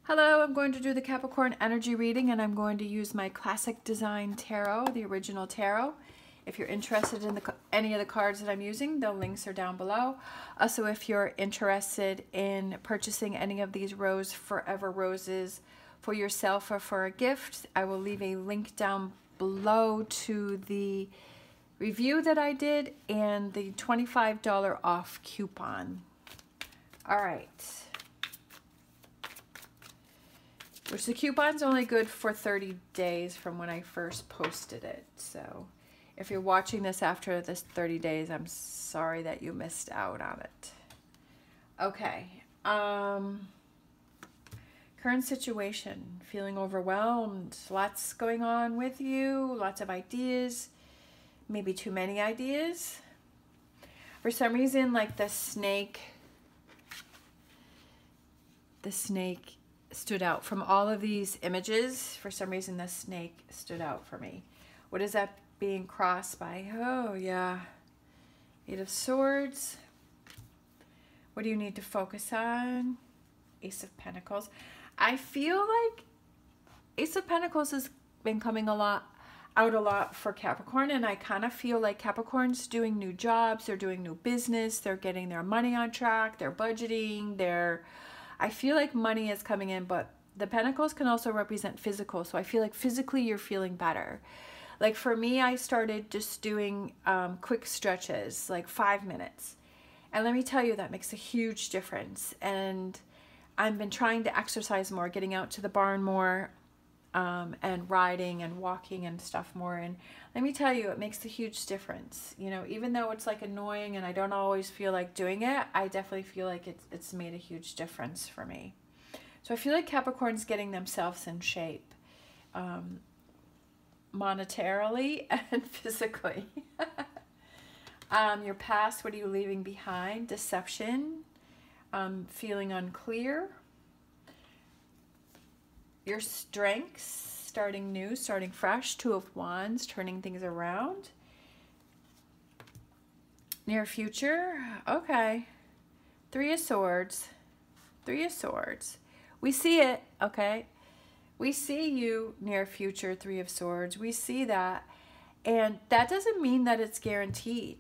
Hello, I'm going to do the Capricorn energy reading, and I'm going to use my classic design tarot, the original tarot. If you're interested in any of the cards that I'm using, the links are down below. Also, if you're interested in purchasing any of these Rose Forever roses for yourself or for a gift, I will leave a link down below to the review that I did and the $25 off coupon. All right. Which the coupon's only good for 30 days from when I first posted it. So if you're watching this after this 30 days, I'm sorry that you missed out on it. Okay. Current situation, feeling overwhelmed, lots going on with you, lots of ideas, maybe too many ideas. For some reason, like the snake stood out from all of these images. For some reason, the snake stood out for me. What is that being crossed by? Oh, yeah. Eight of Swords. What do you need to focus on? Ace of Pentacles. I feel like Ace of Pentacles has been coming out a lot for Capricorn, and I kind of feel like Capricorn's doing new jobs, they're doing new business, they're getting their money on track, they're budgeting, I feel like money is coming in, but the Pentacles can also represent physical. So I feel like physically you're feeling better. Like for me, I started just doing quick stretches, like 5 minutes. And let me tell you, that makes a huge difference. And I've been trying to exercise more, getting out to the barn more, and riding and walking and stuff more. And let me tell you, it makes a huge difference. You know, even though it's like annoying and I don't always feel like doing it, I definitely feel like it's made a huge difference for me. So I feel like Capricorn's getting themselves in shape, monetarily and physically. Your past, what are you leaving behind? Deception, feeling unclear. Your strengths, starting new, starting fresh. Two of Wands, turning things around. Near future, okay. Three of Swords. Three of Swords. We see it, okay? We see you near future, Three of Swords. We see that. And that doesn't mean that it's guaranteed,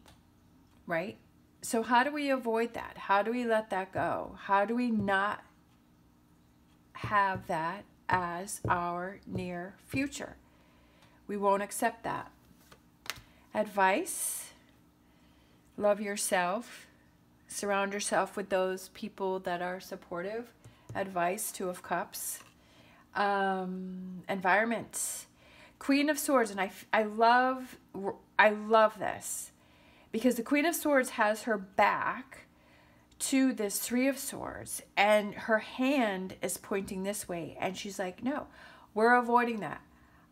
right? So how do we avoid that? How do we let that go? How do we not have that as our near future? We won't accept that. Advice: love yourself, surround yourself with those people that are supportive. Advice: Two of Cups. Environment, Queen of Swords. And I love this because the Queen of Swords has her back to this Three of Swords, and her hand is pointing this way, and she's like, no, we're avoiding that.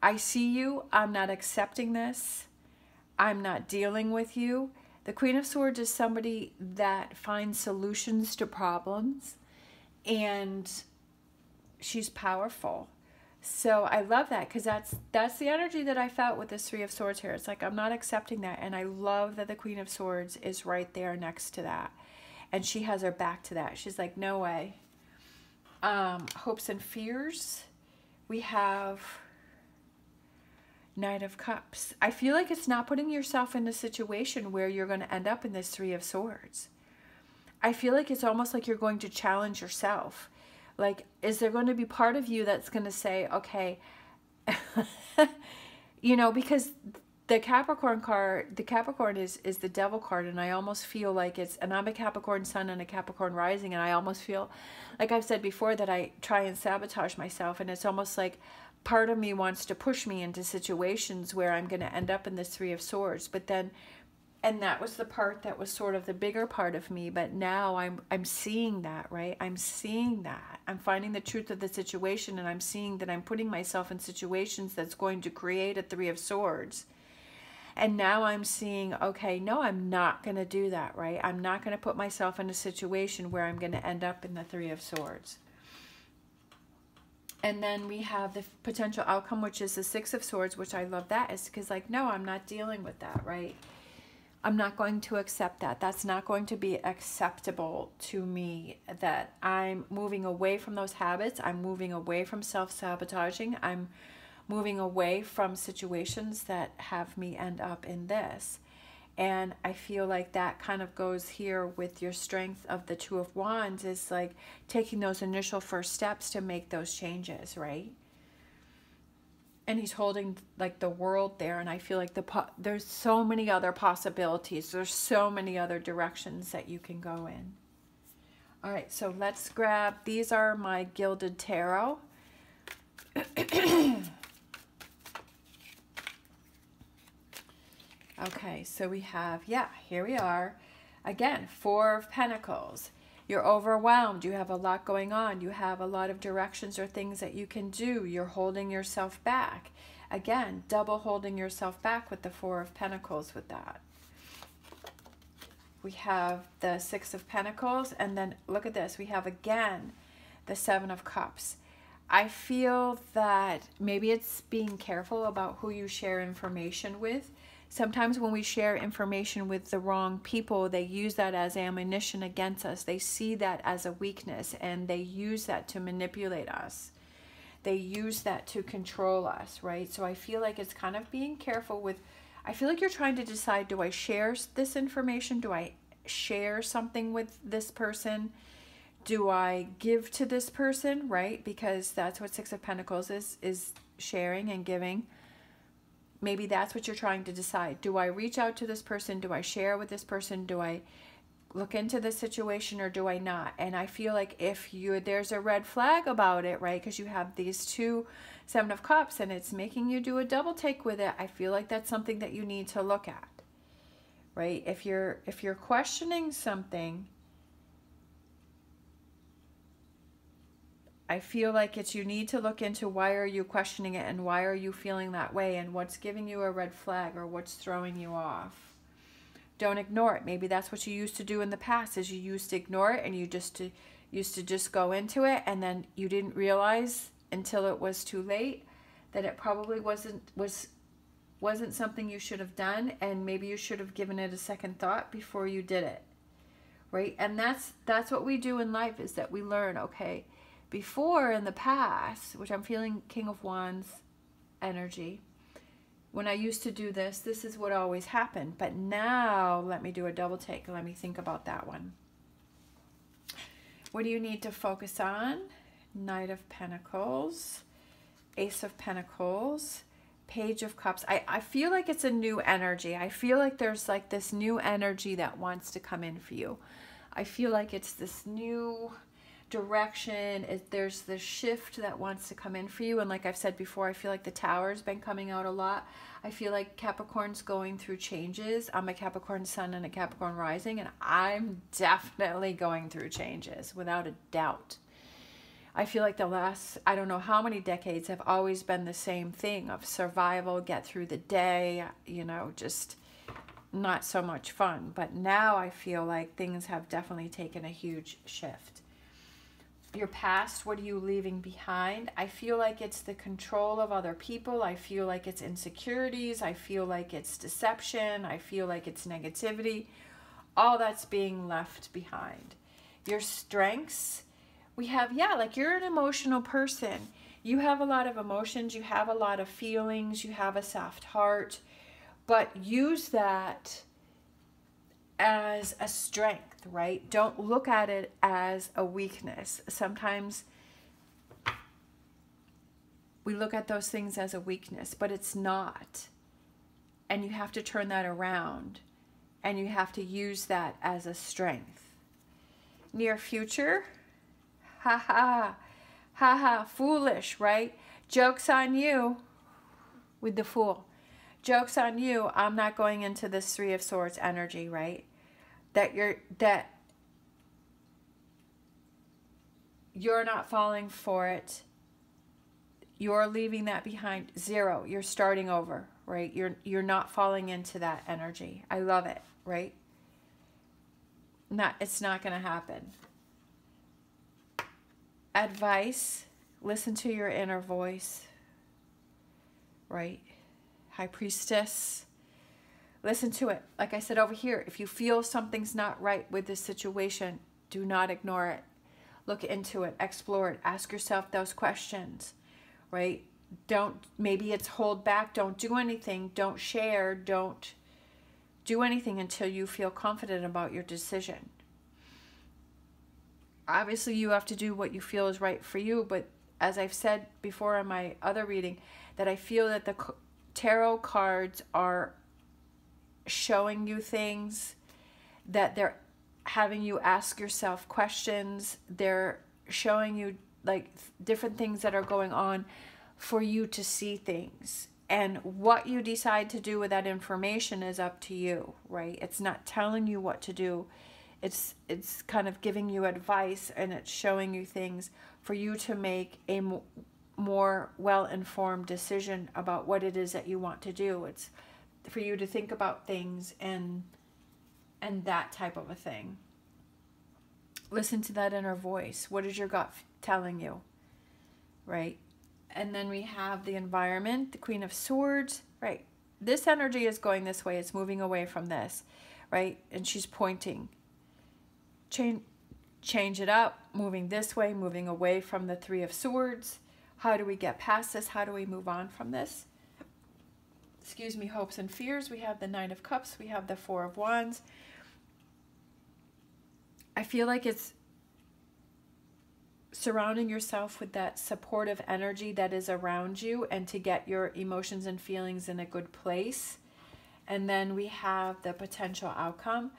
I see you. I'm not accepting this. I'm not dealing with you. The Queen of Swords is somebody that finds solutions to problems, and she's powerful. So I love that because that's the energy that I felt with this Three of Swords here. It's like, I'm not accepting that, and I love that the Queen of Swords is right there next to that. And she has her back to that. She's like, no way. Hopes and fears. We have Knight of Cups. I feel like it's not putting yourself in a situation where you're going to end up in this Three of Swords. I feel like it's almost like you're going to challenge yourself. Like, is there going to be part of you that's going to say, okay, you know, because the Capricorn card, the Capricorn is the Devil card, and I almost feel like it's, and I'm a Capricorn sun and a Capricorn rising, and I almost feel, like I've said before, that I try and sabotage myself, and it's almost like part of me wants to push me into situations where I'm going to end up in this Three of Swords, but then, and that was the part that was sort of the bigger part of me, but now I'm seeing that, right? I'm seeing that. I'm finding the truth of the situation, and I'm seeing that I'm putting myself in situations that's going to create a Three of Swords. And now I'm seeing, okay, no, I'm not going to do that, right? I'm not going to put myself in a situation where I'm going to end up in the Three of Swords. And then we have the potential outcome, which is the Six of Swords, which I love that. Is because, like, no, I'm not dealing with that, right? I'm not going to accept that. That's not going to be acceptable to me, that I'm moving away from those habits. I'm moving away from self-sabotaging. I'm moving away from situations that have me end up in this. And I feel like that kind of goes here with your strength of the Two of Wands, is like taking those initial first steps to make those changes, right? And he's holding like the world there, and I feel like there's so many other possibilities. There's so many other directions that you can go in. All right, so let's grab, these are my Gilded Tarot. Okay, so we have, yeah, here we are. Again, Four of Pentacles. You're overwhelmed. You have a lot going on. You have a lot of directions or things that you can do. You're holding yourself back. Again, double holding yourself back with the Four of Pentacles with that. We have the Six of Pentacles, and then look at this. We have again the Seven of Cups. I feel that maybe it's being careful about who you share information with. Sometimes when we share information with the wrong people, they use that as ammunition against us. They see that as a weakness, and they use that to manipulate us. They use that to control us, right? So I feel like it's kind of being careful with, I feel like you're trying to decide, do I share this information? Do I share something with this person? Do I give to this person, right? Because that's what Six of Pentacles is sharing and giving. Maybe that's what you're trying to decide. Do I reach out to this person? Do I share with this person? Do I look into this situation, or do I not? And I feel like if there's a red flag about it, right? Because you have these two Seven of Cups, and it's making you do a double take with it. I feel like that's something that you need to look at, right? If you're questioning something, I feel like you need to look into, why are you questioning it, and why are you feeling that way, and what's giving you a red flag, or what's throwing you off. Don't ignore it. Maybe that's what you used to do in the past, is you used to ignore it, and you used to just go into it, and then you didn't realize until it was too late that it probably wasn't something you should have done, and maybe you should have given it a second thought before you did it, right? And that's what we do in life, is that we learn, okay, before in the past, which I'm feeling King of Wands energy, when I used to do this, this is what always happened. But now, let me do a double take. Let me think about that one. What do you need to focus on? Knight of Pentacles, Ace of Pentacles, Page of Cups. I feel like it's a new energy. I feel like there's like this new energy that wants to come in for you. I feel like it's this new direction. There's this shift that wants to come in for you. And like I've said before, I feel like the Tower's been coming out a lot. I feel like Capricorn's going through changes. I'm a Capricorn sun and a Capricorn rising, and I'm definitely going through changes without a doubt. I feel like the last, I don't know how many decades, have always been the same thing of survival, get through the day, you know, just not so much fun. But now I feel like things have definitely taken a huge shift. Your past, what are you leaving behind? I feel like it's the control of other people. I feel like it's insecurities. I feel like it's deception. I feel like it's negativity. All that's being left behind. Your strengths, we have, yeah, like you're an emotional person. You have a lot of emotions. You have a lot of feelings. You have a soft heart. But use that as a strength, right? Don't look at it as a weakness. Sometimes we look at those things as a weakness, but it's not. And you have to turn that around, and you have to use that as a strength. Near future, ha ha, ha ha, foolish, right? Joke's on you with the Fool. Joke's on you. I'm not going into this Three of Swords energy, right? That you're not falling for it. You're leaving that behind. Zero. You're starting over, right? You're not falling into that energy. I love it, right? It's not going to happen. Advice, listen to your inner voice, right? High Priestess, Listen to it. Like I said over here, if you feel something's not right with this situation, do not ignore it. Look into it, explore it, ask yourself those questions, right? Maybe it's hold back, don't do anything, don't share, don't do anything until you feel confident about your decision. Obviously, you have to do what you feel is right for you, but as I've said before in my other reading, that I feel that the tarot cards are showing you things, that they're having you ask yourself questions. They're showing you like different things that are going on for you to see things. And what you decide to do with that information is up to you, right? It's not telling you what to do. It's kind of giving you advice, and it's showing you things for you to make a more well-informed decision about what it is that you want to do. It's for you to think about things and that type of a thing. Listen to that inner voice. What is your gut telling you, right? And then we have the environment, the Queen of Swords, right? This energy is going this way. It's moving away from this, right? And she's pointing. Change it up, moving this way, moving away from the Three of Swords. How do we get past this? How do we move on from this? Excuse me, hopes and fears. We have the Nine of Cups. We have the Four of Wands. I feel like it's surrounding yourself with that supportive energy that is around you, and to get your emotions and feelings in a good place. And then we have the potential outcome.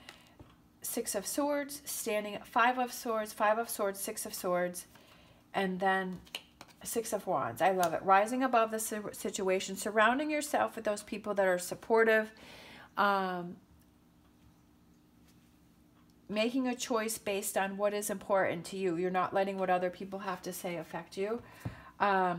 Six of Swords, standing at Five of Swords, Six of Swords, and then Six of Wands. I love it. Rising above the situation, surrounding yourself with those people that are supportive, making a choice based on what is important to you. You're not letting what other people have to say affect you.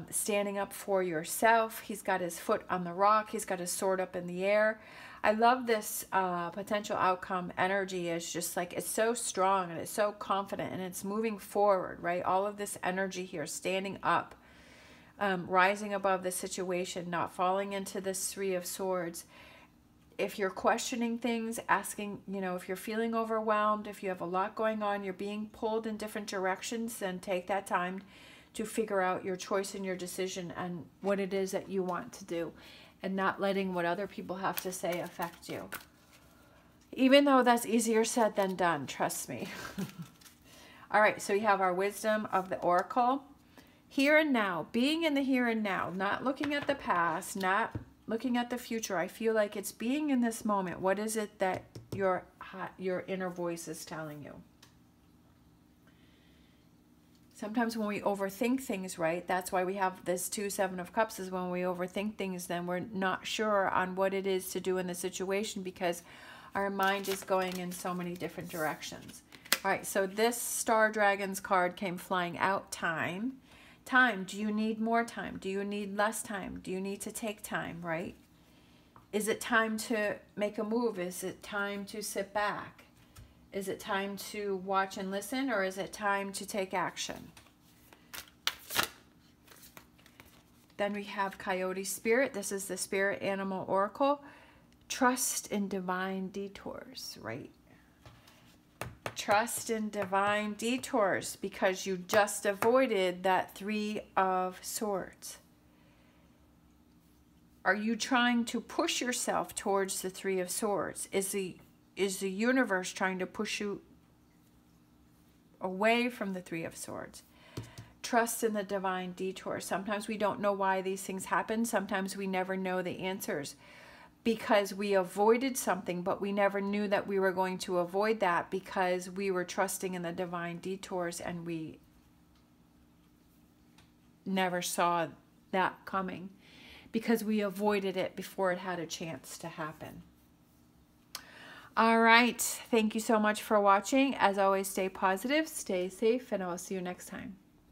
Standing up for yourself. He's got his foot on the rock. He's got his sword up in the air. I love this potential outcome energy. Is just like, it's so strong and it's so confident and it's moving forward, right? All of this energy here, standing up, rising above the situation, not falling into this Three of Swords. If you're questioning things, asking, you know, if you're feeling overwhelmed, if you have a lot going on, you're being pulled in different directions, then take that time to figure out your choice and your decision and what it is that you want to do, and not letting what other people have to say affect you. Even though that's easier said than done, trust me. All right, so we have our wisdom of the Oracle. Here and now, being in the here and now, not looking at the past, not looking at the future. I feel like it's being in this moment. What is it that your inner voice is telling you? Sometimes when we overthink things, right, that's why we have this Seven of Cups, is when we overthink things, then we're not sure on what it is to do in the situation because our mind is going in so many different directions. All right, so this Star Dragons card came flying out. Time. Time. Do you need more time? Do you need less time? Do you need to take time, right? Is it time to make a move? Is it time to sit back? Is it time to watch and listen, or is it time to take action? Then we have Coyote Spirit. This is the Spirit Animal Oracle. Trust in divine detours, right? Trust in divine detours, because you just avoided that Three of Swords. Are you trying to push yourself towards the Three of Swords? Is the universe trying to push you away from the Three of Swords? Trust in the divine detour. Sometimes we don't know why these things happen. Sometimes we never know the answers because we avoided something, but we never knew that we were going to avoid that because we were trusting in the divine detours, and we never saw that coming because we avoided it before it had a chance to happen. All right. Thank you so much for watching. As always, stay positive, stay safe, and I'll see you next time.